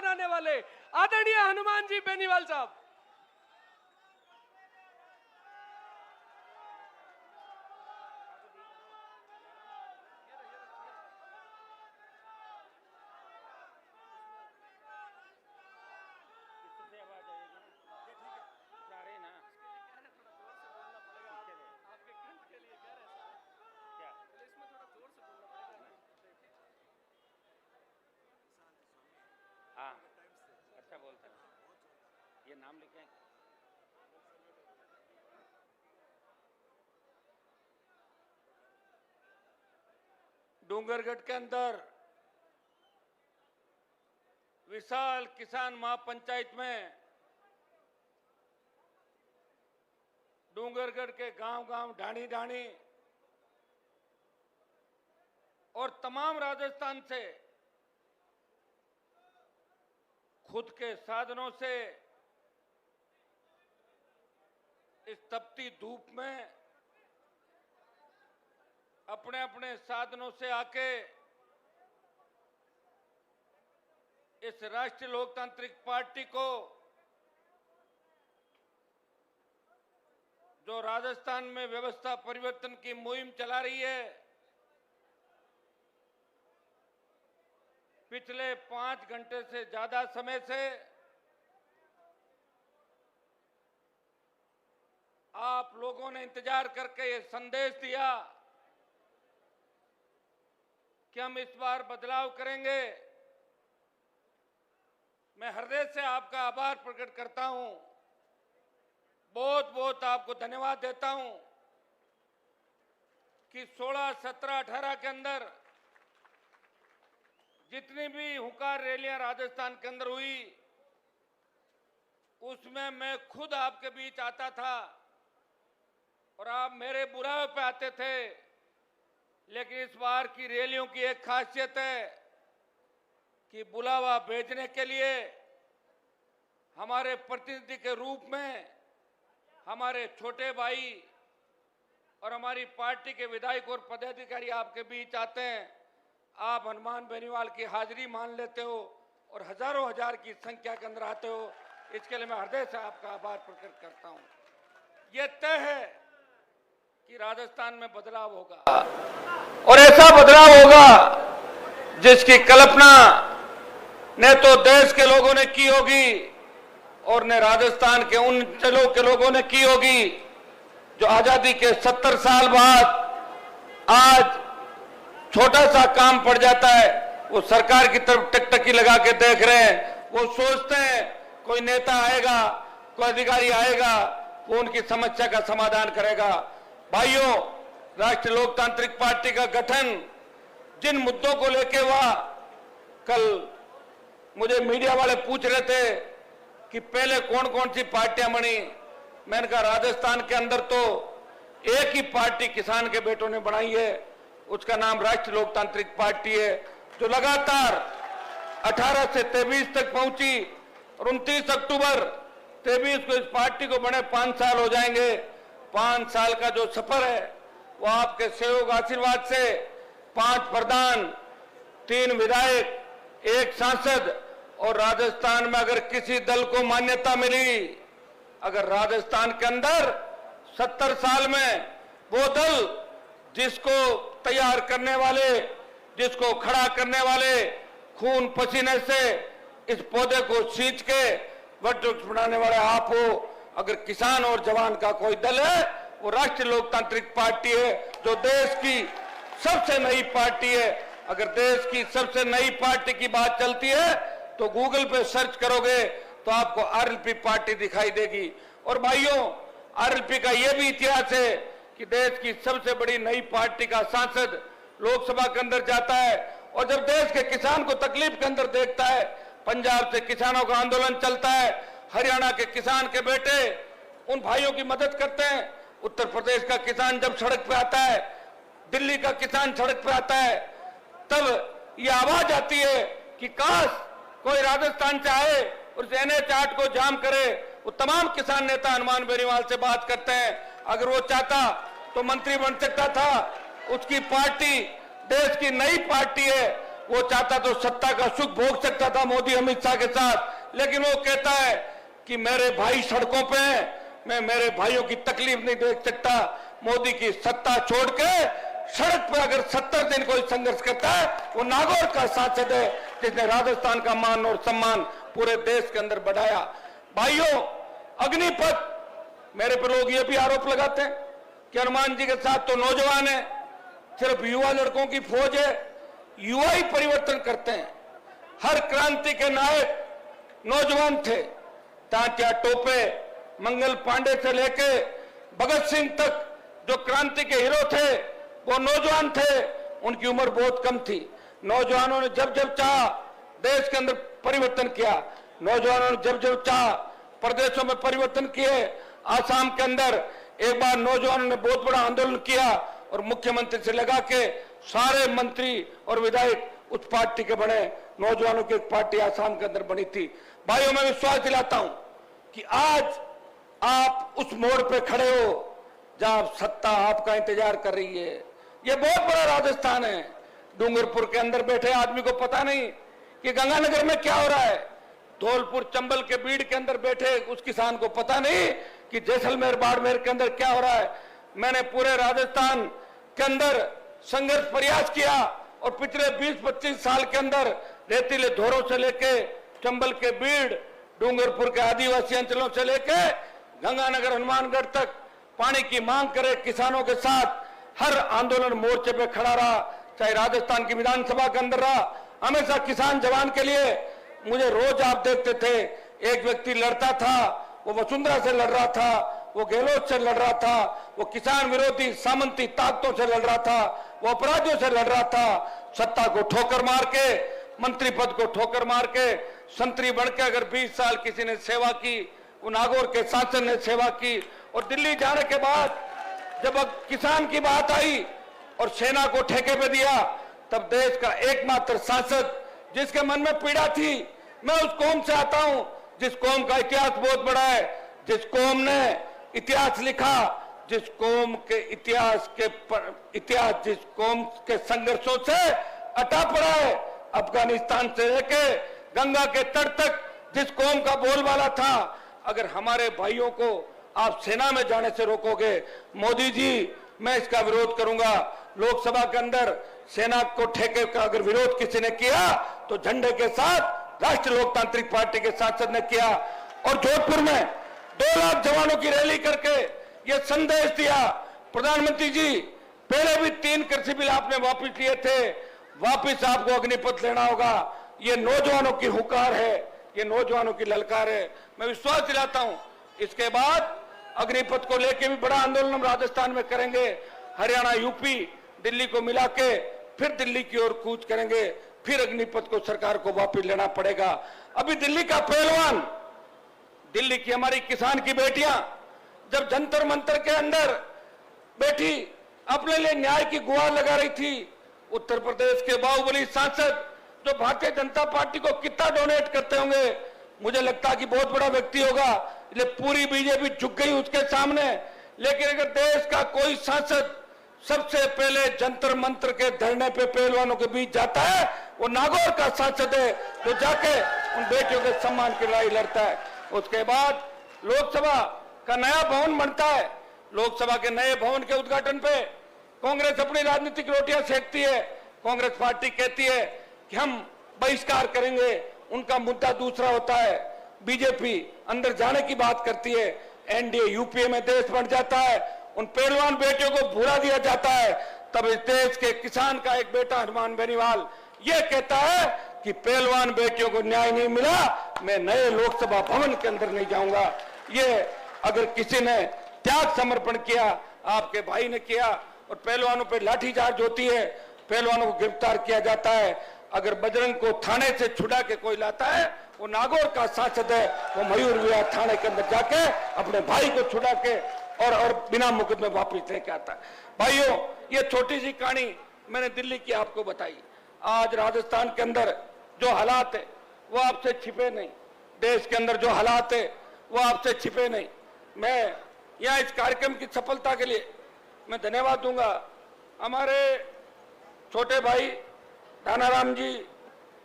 बनाने वाले आदरणीय हनुमान जी बेनीवाल साहब। हाँ, अच्छा बोलता है। ये नाम लिखें। डूंगरगढ़ के अंदर विशाल किसान महापंचायत में डूंगरगढ़ के गांव-गांव, ढाणी-ढाणी और तमाम राजस्थान से खुद के साधनों से इस तपती धूप में अपने अपने साधनों से आके इस राष्ट्रीय लोकतांत्रिक पार्टी को, जो राजस्थान में व्यवस्था परिवर्तन की मुहिम चला रही है, पिछले 5 घंटे से ज्यादा समय से आप लोगों ने इंतजार करके ये संदेश दिया कि हम इस बार बदलाव करेंगे। मैं हृदय से आपका आभार प्रकट करता हूं, बहुत बहुत आपको धन्यवाद देता हूं कि 16, 17, 18 के अंदर जितनी भी हुंकार रैलियां राजस्थान के अंदर हुई, उसमें मैं खुद आपके बीच आता था और आप मेरे बुलावे पे आते थे। लेकिन इस बार की रैलियों की एक खासियत है कि बुलावा भेजने के लिए हमारे प्रतिनिधि के रूप में हमारे छोटे भाई और हमारी पार्टी के विधायक और पदाधिकारी आपके बीच आते हैं। आप हनुमान बेनीवाल की हाजिरी मान लेते हो और हजारों हजार की संख्या के अंदर आते हो, इसके लिए मैं हृदय से आपका आभार प्रकट करता हूं। यह तय है कि राजस्थान में बदलाव होगा और ऐसा बदलाव होगा जिसकी कल्पना न तो देश के लोगों ने की होगी और न राजस्थान के उन जिलों के लोगों ने की होगी जो आजादी के 70 साल बाद आज छोटा सा काम पड़ जाता है, वो सरकार की तरफ टकटकी लगा के देख रहे हैं। वो सोचते हैं कोई नेता आएगा, कोई अधिकारी आएगा, वो उनकी समस्या का समाधान करेगा। भाइयों, राष्ट्रीय लोकतांत्रिक पार्टी का गठन जिन मुद्दों को लेके हुआ, कल मुझे मीडिया वाले पूछ रहे थे कि पहले कौन कौन सी पार्टियां बनी। मैंने कहा राजस्थान के अंदर तो एक ही पार्टी किसान के बेटों ने बनाई है, उसका नाम राष्ट्रीय लोकतांत्रिक पार्टी है, जो लगातार 18 से 23 तक पहुंची और 29 अक्टूबर 23 को इस पार्टी को बने 5 साल हो जाएंगे। 5 साल का जो सफर है वो आपके सहयोग आशीर्वाद से 5 प्रधान, 3 विधायक, 1 सांसद और राजस्थान में अगर किसी दल को मान्यता मिली, अगर राजस्थान के अंदर 70 साल में वो दल जिसको तैयार करने वाले, जिसको खड़ा करने वाले खून पसीने से इस पौधे को सींच के वृक्ष बनाने वाले आप हो, अगर किसान और जवान का कोई दल है वो राष्ट्रीय लोकतांत्रिक पार्टी है, जो देश की सबसे नई पार्टी है। अगर देश की सबसे नई पार्टी की बात चलती है तो गूगल पे सर्च करोगे तो आपको आरएलपी पार्टी दिखाई देगी। और भाइयों, आरएलपी का यह भी इतिहास है कि देश की सबसे बड़ी नई पार्टी का सांसद लोकसभा के अंदर जाता है और जब देश के किसान को तकलीफ के अंदर देखता है, पंजाब से किसानों का आंदोलन चलता है, हरियाणा के किसान के बेटे उन भाइयों की मदद करते हैं, उत्तर प्रदेश का किसान जब सड़क पे आता है, दिल्ली का किसान सड़क पे आता है, तब ये आवाज आती है कि काश कोई राजस्थान से आए और उस NH8 को जाम करे। वो तमाम किसान नेता हनुमान बेनीवाल से बात करते हैं, अगर वो चाहता तो मंत्री बन सकता था। उसकी पार्टी देश की नई पार्टी है, वो चाहता तो सत्ता का सुख भोग सकता था मोदी अमित शाह के साथ, लेकिन वो कहता है कि मेरे भाई सड़कों पे हैं, मैं मेरे भाइयों की तकलीफ नहीं देख सकता। मोदी की सत्ता छोड़ के सड़क पर अगर 70 दिन कोई संघर्ष करता है वो नागौर का सांसद है, जिसने राजस्थान का मान और सम्मान पूरे देश के अंदर बढ़ाया। भाइयों, अग्निपथ, मेरे पर लोग ये भी आरोप लगाते हैं कि हनुमान जी के साथ तो नौजवान है, सिर्फ युवा लड़कों की फौज है, युवा ही परिवर्तन करते हैं। हर क्रांति के नायक नौजवान थे। तात्या टोपे, मंगल पांडे से लेके भगत सिंह तक जो क्रांति के हीरो थे वो नौजवान थे। उनकी उम्र बहुत कम थी। नौजवानों ने जब जब चाहा देश के अंदर परिवर्तन किया। नौजवानों ने जब जब चाहा प्रदेशों में परिवर्तन किए। आसाम के अंदर एक बार नौजवानों ने बहुत बड़ा आंदोलन किया और मुख्यमंत्री से लगा के सारे मंत्री और विधायक उस पार्टी के बने। नौजवानों की एक पार्टी आसाम के अंदर बनी थी। भाइयों, मैं विश्वास दिलाता हूं कि आज आप उस मोड़ पे खड़े हो जहां सत्ता आपका इंतजार कर रही है। यह बहुत बड़ा राजस्थान है। डूंगरपुर के अंदर बैठे आदमी को पता नहीं कि गंगानगर में क्या हो रहा है। धौलपुर चंबल के बीड़ के अंदर बैठे उस किसान को पता नहीं कि जैसलमेर बाड़मेर के अंदर क्या हो रहा है। मैंने पूरे राजस्थान के अंदर संघर्ष प्रयास किया और पिछले 20-25 साल के अंदर रेतीले धोरों से लेके चंबल के बीड़, डूंगरपुर के आदिवासी अंचलों से लेके गंगानगर हनुमानगढ़ तक पानी की मांग करे किसानों के साथ हर आंदोलन मोर्चे पे खड़ा रहा। चाहे राजस्थान की विधानसभा के अंदर रहा, हमेशा किसान जवान के लिए मुझे रोज आप देखते थे एक व्यक्ति लड़ता था, वो वसुंधरा से लड़ रहा था, वो गहलोत से लड़ रहा था, वो किसान विरोधी सामंती ताकतों से लड़ रहा था, वो अपराधियों से लड़ रहा था। सत्ता को ठोकर मार के, मंत्री पद को ठोकर मार के, संतरी बन के अगर 20 साल किसी ने सेवा की, वो नागौर के शासन ने सेवा की। और दिल्ली जाने के बाद जब किसान की बात आई और सेना को ठेके पे दिया, तब देश का एकमात्र सांसद जिसके मन में पीड़ा थी, मैं उस कौम से आता हूं जिस कौम का इतिहास बहुत बड़ा है, जिस कौम ने इतिहास लिखा, जिस कौम के इतिहास जिस कौम के संघर्षों से अटा पड़ा है, अफगानिस्तान से लेके गंगा के तट तक जिस कौम का बोलबाला था। अगर हमारे भाइयों को आप सेना में जाने से रोकोगे, मोदी जी, मैं इसका विरोध करूंगा। लोकसभा के अंदर सेना को ठेके का अगर विरोध किसी ने किया तो झंडे के साथ राष्ट्रीय लोकतांत्रिक पार्टी के सांसद ने किया। और जोधपुर में 2 लाख जवानों की रैली करके यह संदेश दिया, प्रधानमंत्री जी, पहले भी 3 कृषि बिल आपने वापस लिए थे, वापस आपको अग्निपथ लेना होगा। ये नौजवानों की हुकार है, ये नौजवानों की ललकार है। मैं विश्वास दिलाता हूं इसके बाद अग्निपथ को लेकर भी बड़ा आंदोलन हम राजस्थान में करेंगे। हरियाणा, यूपी, दिल्ली को मिला के फिर दिल्ली की ओर कूच करेंगे। फिर अग्निपथ को सरकार को वापस लेना पड़ेगा। अभी दिल्ली का पहलवान, दिल्ली की हमारी किसान की बेटियां जब जंतर मंतर के अंदर बैठी अपने लिए न्याय की गुहार लगा रही थी, उत्तर प्रदेश के बाहुबली सांसद जो भारतीय जनता पार्टी को कितना डोनेट करते होंगे, मुझे लगता कि बहुत बड़ा व्यक्ति होगा, इसलिए पूरी बीजेपी झुक गई उसके सामने। लेकिन अगर देश का कोई सांसद सबसे पहले जंतर मंतर के धरने पे पहलवानों के बीच जाता है, वो नागौर का सांसद है, जो जाके उन बेटियों के सम्मान की लड़ाई लड़ता है। उसके बाद लोकसभा का नया भवन बनता है। लोकसभा के नए भवन के उद्घाटन पे कांग्रेस अपनी राजनीतिक रोटियां सेकती है। कांग्रेस पार्टी कहती है कि हम बहिष्कार करेंगे, उनका मुद्दा दूसरा होता है। बीजेपी अंदर जाने की बात करती है। एनडीए यूपीए में देश बन जाता है, उन पहलवान बेटियों को भुला दिया जाता है। तब इस देश के किसान का एक बेटा हनुमान बेनीवाल ये कहता है कि पहलवान बेटियों को न्याय नहीं मिला, मैं नए लोकसभा भवन के अंदर नहीं जाऊंगा। ये अगर किसी ने त्याग समर्पण किया, आपके भाई ने किया, और पहलवानों पर लाठीचार्ज होती है, पहलवानों को गिरफ्तार किया जाता है। अगर बजरंग को थाने से छुड़ा के कोई लाता है, वो नागौर का सांसद है, वो मयूर विहार थाने के अंदर जाके अपने भाई को छुड़ा के और बिना मुकदमे वापिस लेके आता है। भाइयों, ये छोटी सी कहानी मैंने दिल्ली की आपको बताई। आज राजस्थान के अंदर जो हालात है वो आपसे छिपे नहीं, देश के अंदर जो हालात है वो आपसे छिपे नहीं। मैं यहाँ इस कार्यक्रम की सफलता के लिए मैं धन्यवाद दूंगा हमारे छोटे भाई दानाराम जी,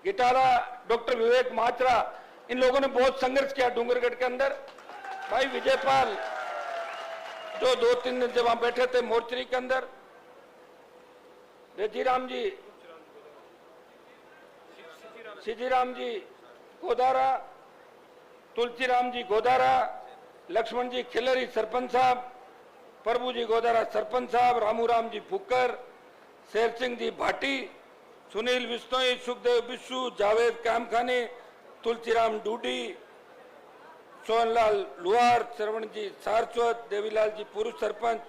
गिटाला, डॉक्टर विवेक माचरा, इन लोगों ने बहुत संघर्ष किया डूंगरगढ़ के अंदर। भाई विजयपाल जो 2-3 दिन से वहां बैठे थे मोर्चरी के अंदर, रेजीराम जी, सिजीराम जी गोदारा, तुलसीराम जी गोदारा, लक्ष्मण जी खिलरी सरपंच साहब, प्रभु जी गोदारा सरपंच साहब, रामूराम जी फुक्कर, शेर सिंह जी भाटी, सुनील बिश्नोई, सुखदेव बिश्नू, जावेद कामखानी, तुलसीराम डूडी, सोहनलाल लुहार, श्रवण जी सारस्वत, देवीलाल जी पूर्व सरपंच,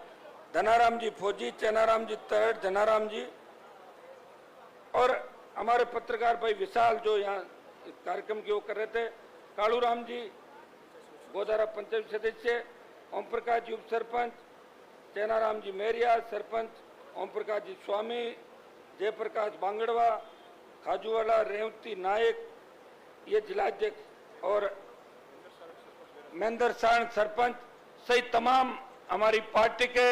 धनाराम जी फौजी, चैनाराम जी तरट, धनाराम जी और हमारे पत्रकार भाई विशाल जो यहाँ कार्यक्रम की वो कर रहे थे, कालूराम जी गोदारा पंचायत सदस्य, ओम प्रकाश जी उप सरपंच, चैनाराम जी मेरिया सरपंच, ओम प्रकाश जी स्वामी, जयप्रकाश बांगड़वा, खाजूवाला, रेवती नायक ये जिलाध्यक्ष और महेंद्र सारण सरपंच सहित तमाम हमारी पार्टी के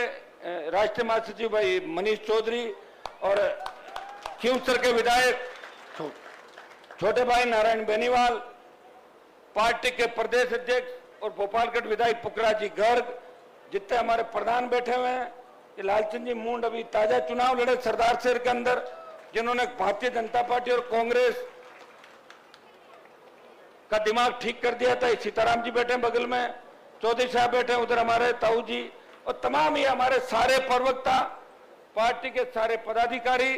राष्ट्रीय महासचिव भाई मनीष चौधरी और खींवसर के विधायक छोटे भाई नारायण बेनीवाल, पार्टी के प्रदेश अध्यक्ष और भोपालगढ़ विधायक पुखराज जी गर्ग, जितने हमारे प्रधान बैठे हुए हैं, ये लालचंद जी मुंड अभी ताजा चुनाव लड़े सरदार शहर के अंदर, जिन्होंने भारतीय जनता पार्टी और कांग्रेस का दिमाग ठीक कर दिया था। सीताराम जी बैठे बगल में, चौधरी साहब बैठे उधर हमारे ताऊ जी और तमाम ये हमारे सारे प्रवक्ता, पार्टी के सारे पदाधिकारी,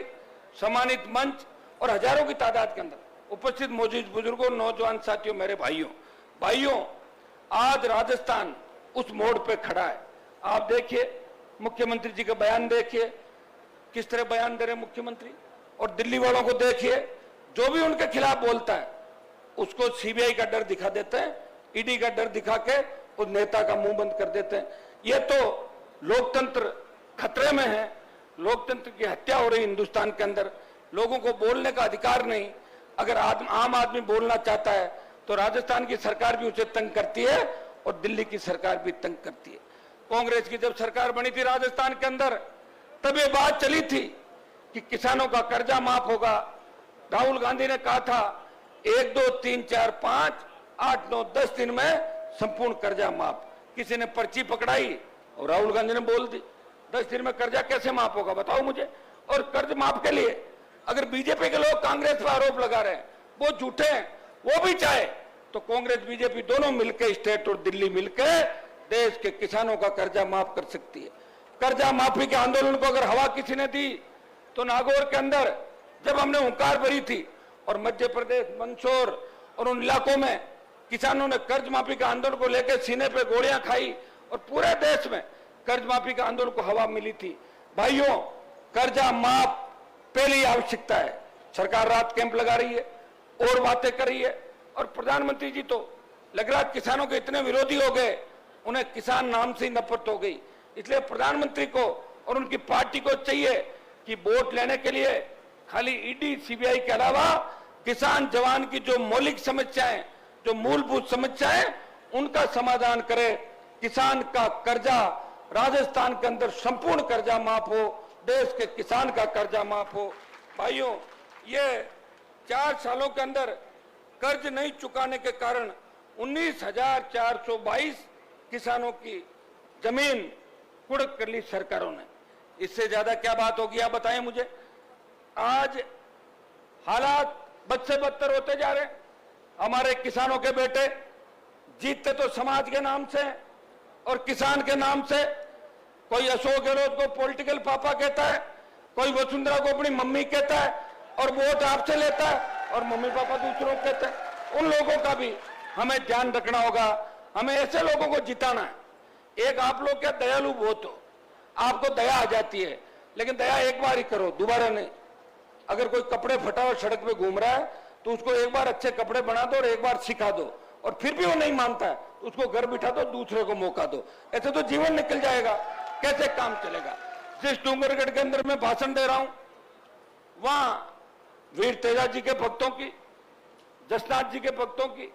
सम्मानित मंच और हजारों की तादाद के अंदर उपस्थित मौजूद बुजुर्गों, नौजवान साथियों, मेरे भाइयों, आज राजस्थान उस मोड़ पे खड़ा है। आप देखिए मुख्यमंत्री जी का बयान देखिए, किस तरह बयान दे रहे मुख्यमंत्री, और दिल्ली वालों को देखिए, जो भी उनके खिलाफ बोलता है उसको सीबीआई का डर दिखा देते हैं, ईडी का डर दिखा के उस नेता का मुंह बंद कर देते हैं। ये तो लोकतंत्र खतरे में है, लोकतंत्र की हत्या हो रही हिंदुस्तान के अंदर, लोगों को बोलने का अधिकार नहीं। अगर आम आदमी बोलना चाहता है तो राजस्थान की सरकार भी उसे तंग करती है और दिल्ली की सरकार भी तंग करती है। कांग्रेस की जब सरकार बनी थी राजस्थान के अंदर, तब ये बात चली थी कि किसानों का कर्जा माफ होगा। राहुल गांधी ने कहा था 1, 2, 3, 4, 5, 8, 9, 10 दिन में संपूर्ण कर्जा माफ। किसी ने पर्ची पकड़ाई और राहुल गांधी ने बोल दी 10 दिन में कर्जा कैसे माफ होगा, बताओ मुझे। और कर्ज माफ के लिए अगर बीजेपी के लोग कांग्रेस पर आरोप लगा रहे हैं वो झूठे हैं, वो भी चाहे तो कांग्रेस बीजेपी दोनों मिलकर, स्टेट और दिल्ली मिलकर देश के किसानों का कर्जा माफ कर सकती है। कर्जा माफी के आंदोलन को अगर हवा किसी ने दी तो नागौर के अंदर जब हमने हुंकार भरी थी और मध्य प्रदेश, मंदसौर और उन इलाकों में किसानों ने कर्ज माफी के आंदोलन को लेकर सीने पे गोलियां खाई और पूरे देश में कर्ज माफी के आंदोलन को हवा मिली थी। भाइयों, कर्जा माफ पहली आवश्यकता है। सरकार रात कैंप लगा रही है और बातें कर रही है, और प्रधानमंत्री जी तो लग रहा है किसानों के इतने विरोधी हो गए, उन्हें किसान नाम से ही नफरत हो गई। इसलिए प्रधानमंत्री को और उनकी पार्टी को चाहिए कि वोट लेने के लिए खाली ईडी, सीबीआई के अलावा किसान जवान की जो मौलिक समस्याएं, जो मूलभूत समस्याएं, उनका समाधान करे। किसान का कर्जा राजस्थान के अंदर संपूर्ण कर्जा माफ हो, देश के किसान का कर्जा माफ हो। भाइयों, ये 4 सालों के अंदर कर्ज नहीं चुकाने के कारण 19,422 किसानों की जमीन कुड़क कर ली सरकारों ने। इससे ज्यादा क्या बात होगी, आप बताएं मुझे। आज हालात बद से बदतर होते जा रहे हैं। हमारे किसानों के बेटे जीतते तो समाज के नाम से और किसान के नाम से। कोई अशोक गहलोत को पॉलिटिकल पापा कहता है, कोई वसुंधरा को अपनी मम्मी कहता है और वोट आपसे लेता है और मम्मी पापा दूसरों को कहते हैं। उन लोगों का भी हमें ध्यान रखना होगा, हमें ऐसे लोगों को जिताना है। एक आप लोग क्या दयालु बहुत हो, आपको दया आ जाती है, लेकिन दया एक बार ही करो, दोबारा नहीं। अगर कोई कपड़े फटा हुआ सड़क पे घूम रहा है तो उसको एक बार अच्छे कपड़े बना दो और एक बार सिखा दो, और फिर भी वो नहीं मानता है तो उसको घर बिठा दो, दूसरे को मौका दो। ऐसे तो जीवन निकल जाएगा, कैसे काम चलेगा। जिस डूंगरगढ़ के अंदर मैं भाषण दे रहा हूं, वहां वीर तेजा जी के भक्तों की, जसनाथ जी के भक्तों की,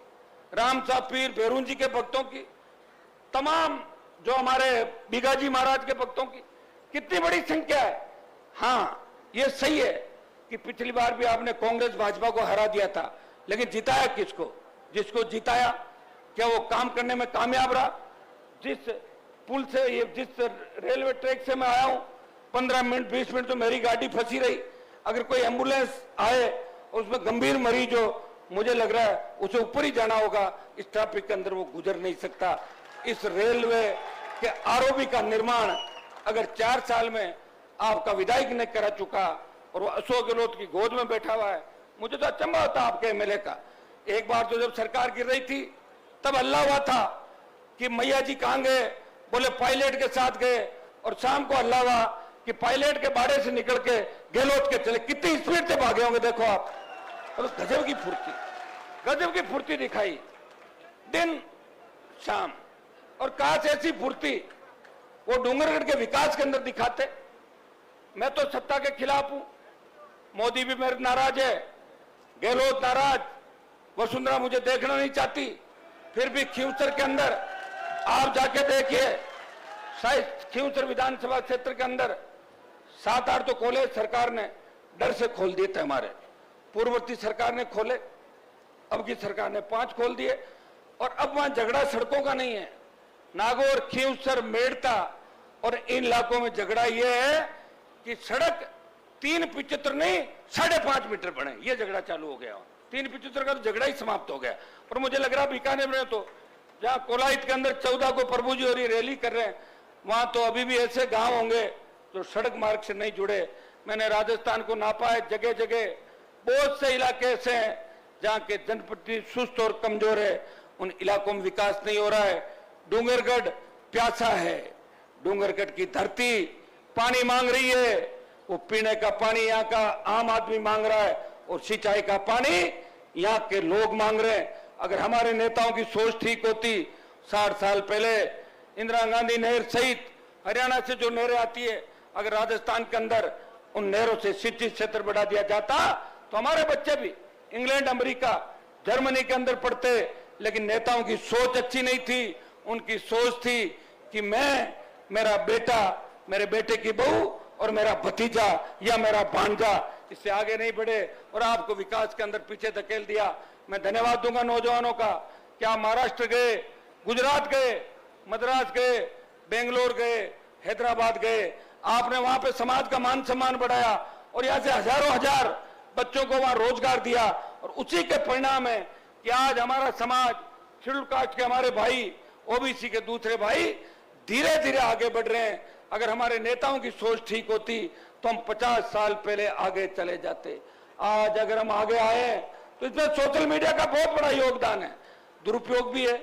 राम साहब पीर भैरून जी के भक्तों की, तमाम जो हमारे बीगाजी महाराज के भक्तों की कितनी बड़ी संख्या है। हाँ, ये सही है कि पिछली बार भी आपने कांग्रेस भाजपा को हरा दिया था, लेकिन जिताया किसको? जिसको जिताया क्या वो काम करने में कामयाब रहा? जिस पुल से, ये जिस रेलवे ट्रैक से मैं आया हूं, 15 मिनट 20 मिनट तो मेरी गाड़ी फंसी रही। अगर कोई एम्बुलेंस आए उसमें गंभीर मरीज हो, मुझे लग रहा है उसे ऊपर ही जाना होगा, इस ट्रैफिक के अंदर वो गुजर नहीं सकता। इस रेलवे के आरओबी का निर्माण अगर 4 साल में आपका विधायक ने करा चुका और वो अशोक गहलोत की गोद में बैठा हुआ है, मुझे तो अचंभा होता आपके एमएलए का। एक बार तो जब सरकार गिर रही थी तब हल्ला हुआ था कि मैया जी कहां गए, बोले पायलट के साथ गए, और शाम को हल्ला हुआ कि पायलट के बाड़े से निकल के गहलोत के चले। कितनी स्पीड से भागे होंगे देखो आप। और गजब की फुर्ती दिखाई दिन शाम। और काश ऐसी फुर्ती वो डूंगरगढ़ के विकास के अंदर दिखाते। मैं तो सत्ता के खिलाफ हूं, मोदी भी मेरे नाराज है, गहलोत नाराज, वसुंधरा मुझे देखना नहीं चाहती, फिर भी खींवसर के अंदर आप जाके देखिए, शायद खींवसर विधानसभा क्षेत्र के अंदर 7-8 तो कॉलेज सरकार ने डर से खोल दिए थे। हमारे पूर्ववर्ती सरकार ने खोले, अब की सरकार ने 5 खोल दिए। और अब वहां झगड़ा सड़कों का नहीं है। नागौर, खींवसर, मेड़ता और इन इलाकों में झगड़ा यह है कि सड़क 375 नहीं 5.5 मीटर बने, ये झगड़ा चालू हो गया। 375 का तो झगड़ा ही समाप्त हो गया। और मुझे लग रहा बीकानेर में तो जहां कोलाहित के अंदर 14 को प्रभु जी और ये रैली कर रहे हैं, वहां तो अभी भी ऐसे गांव होंगे जो सड़क मार्ग से नहीं जुड़े। मैंने राजस्थान को नापा है, जगह जगह बहुत से इलाके ऐसे हैं जहां के जनप्रतिनिधि सुस्त और कमजोर है, उन इलाकों में विकास नहीं हो रहा है। डूंगरगढ़ प्यासा है, डूंगरगढ़ की धरती पानी मांग रही है, वो पीने का पानी यहाँ का आम आदमी मांग रहा है और सिंचाई का पानी यहाँ के लोग मांग रहे हैं। अगर हमारे नेताओं की सोच ठीक होती, 60 साल पहले इंदिरा गांधी नहर सहित हरियाणा से जो नहरें आती है, अगर राजस्थान के अंदर उन नहरों से सिंचित क्षेत्र बढ़ा दिया जाता तो हमारे बच्चे भी इंग्लैंड, अमेरिका, जर्मनी के अंदर पढ़ते। लेकिन नेताओं की सोच अच्छी नहीं थी। उनकी सोच थी कि मैं, मेरा बेटा, मेरे बेटे की बहू और मेरा भतीजा या मेरा भांजा, इससे आगे नहीं बढ़े और आपको विकास के अंदर पीछे धकेल दिया। मैं धन्यवाद दूंगा नौजवानों का। क्या महाराष्ट्र गए, गुजरात गए, मद्रास गए, बेंगलोर गए, हैदराबाद गए, आपने वहां पे समाज का मान सम्मान बढ़ाया और यहां से हजारों हजार बच्चों को वहां रोजगार दिया। और उसी के परिणाम है कि आज हमारा समाज, शेड्यूल कास्ट के हमारे भाई, ओबीसी के दूसरे भाई धीरे धीरे आगे बढ़ रहे हैं। अगर हमारे नेताओं की सोच ठीक होती तो हम 50 साल पहले आगे चले जाते। आज अगर हम आगे आए तो इसमें सोशल मीडिया का बहुत बड़ा योगदान है। दुरुपयोग भी है,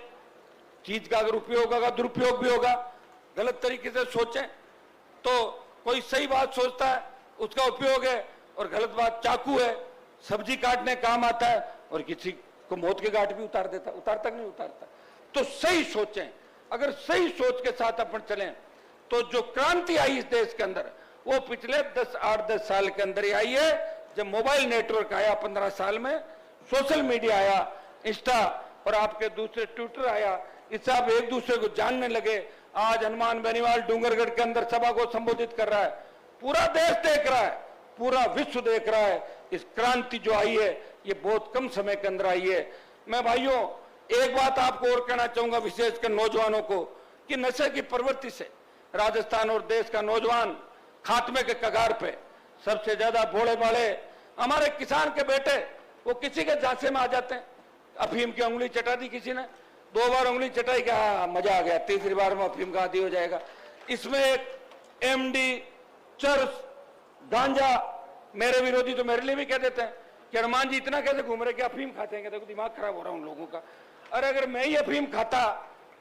चीज का अगर उपयोग होगा दुरुपयोग भी होगा। गलत तरीके से सोचें तो कोई सही बात सोचता है उसका उपयोग है, और गलत बात चाकू है, सब्जी काटने काम आता है और किसी को मौत के घाट भी उतार देता, उतारता नहीं उतारता। तो सही सोचें। अगर सही सोच के साथ अपन चलें तो जो क्रांति आई इस देश के अंदर वो पिछले 8-10 साल के अंदर ही आई है। जब मोबाइल नेटवर्क आया 15 साल में, सोशल मीडिया आया, इंस्टा और आपके दूसरे ट्विटर आया, इससे आप एक दूसरे को जानने लगे। आज हनुमान बेनीवाल डूंगरगढ़ के अंदर सभा को संबोधित कर रहा है, पूरा देश देख रहा है, पूरा विश्व देख रहा है। इस क्रांति जो आई है ये बहुत कम समय के अंदर आई है। मैं भाइयों एक बात आपको और कहना चाहूंगा, विशेषकर नौजवानों को, कि नशे की प्रवृत्ति से राजस्थान और देश का नौजवान खात्मे के कगार पे। सबसे ज्यादा भोले भाले हमारे किसान के बेटे, वो किसी के झांसे में आ जाते हैं। अफीम की उंगली चटा दी किसी ने, 2 बार उंगली चटाई, क्या मजा आ गया, तीसरी बार में अफीम का आदी हो जाएगा। इसमें एक एमडी, चर्स, गांजा, मेरे विरोधी तो मेरे लिए भी कह देते हैं कि हनुमान जी इतना कैसे घूम रहे कि अफीम खाते हैं। देखो दिमाग खराब हो रहा है उन लोगों का। अरे अगर मैं ही अफीम खाता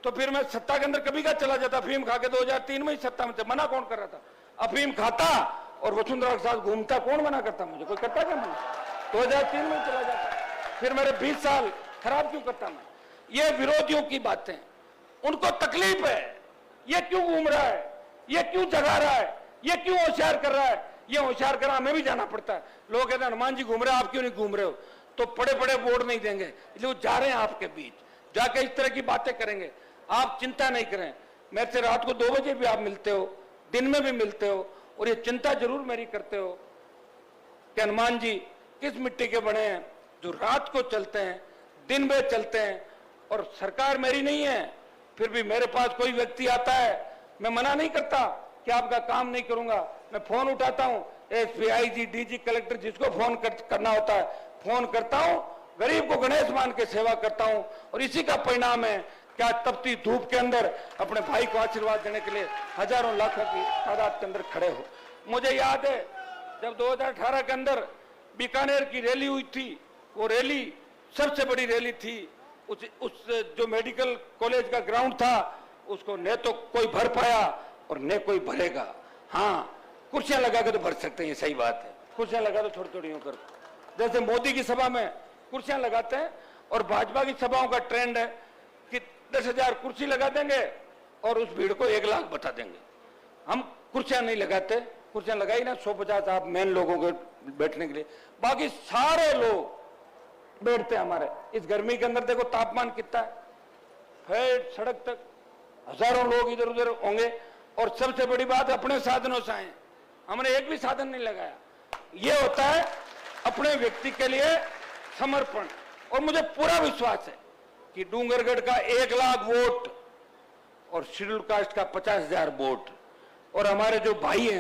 तो फिर मैं सत्ता के अंदर कभी का चला जाता। अफीम खा के 2003 में ही सत्ता में थे, मना कौन कर रहा था? अफीम खाता और वसुंधरा के साथ घूमता, कौन मना करता? मुझे कोई करता क्या? मना 2003 में चला जाता, फिर मेरे 20 साल खराब क्यों करता मैं? ये विरोधियों की बातें, उनको तकलीफ है, ये क्यों घूम रहा है, ये क्यों जगा रहा है, ये क्यों होशियार कर रहा है। ये होशियार करा हमें भी जाना पड़ता है। लोग कहते हैं हनुमान जी घूम रहे हैं, आप क्यों नहीं घूम रहे हो? तो बड़े बड़े बोर्ड नहीं देंगे, इसलिए वो जा रहे हैं आपके बीच, जाके इस तरह की बातें करेंगे। आप चिंता नहीं करें, मेरे से रात को 2 बजे भी आप मिलते हो, दिन में भी मिलते हो, और ये चिंता जरूर मेरी करते हो। कि हनुमान जी किस मिट्टी के बने हैं, जो रात को चलते हैं, दिन में चलते हैं। और सरकार मेरी नहीं है, फिर भी मेरे पास कोई व्यक्ति आता है, मैं मना नहीं करता कि आपका काम नहीं करूंगा। मैं फोन उठाता हूं, एसपी, आईजी, डीजी, कलेक्टर, जिसको फोन करना होता है फोन करता हूं, गरीब को गणेश मान के सेवा करता हूं। और इसी का परिणाम है क्या तपती धूप के अंदर अपने भाई को आशीर्वाद देने के लिए हजारों लाखों की तादाद के अंदर खड़े हो। मुझे याद है जब 2018 के अंदर बीकानेर की रैली हुई थी, वो रैली सबसे बड़ी रैली थी। उस जो मेडिकल कॉलेज का ग्राउंड था उसको न तो कोई भर पाया और न कोई भरेगा। हाँ, कुर्सियां लगा के तो भर सकते हैं, ये सही बात है, कुर्सियां लगा दो थोड़ी थोड़ी होकर, जैसे मोदी की सभा में कुर्सियां लगाते हैं। और भाजपा की सभाओं का ट्रेंड है कि 10,000 कुर्सी लगा देंगे और उस भीड़ को 1 लाख बता देंगे। हम कुर्सियां नहीं लगाते, कुर्सियां लगाई ना 150 आप मेन लोगों के बैठने के लिए, बाकी सारे लोग बैठते हैं। हमारे इस गर्मी के अंदर देखो तापमान कितना है, सड़क तक हजारों लोग इधर उधर होंगे। और सबसे बड़ी बात, अपने साधनों से आए, हमने एक भी साधन नहीं लगाया। ये होता है अपने व्यक्ति के लिए समर्पण। और मुझे पूरा विश्वास है कि डूंगरगढ़ का 1 लाख वोट और शेड्यूल कास्ट का 50,000 वोट और हमारे जो भाई हैं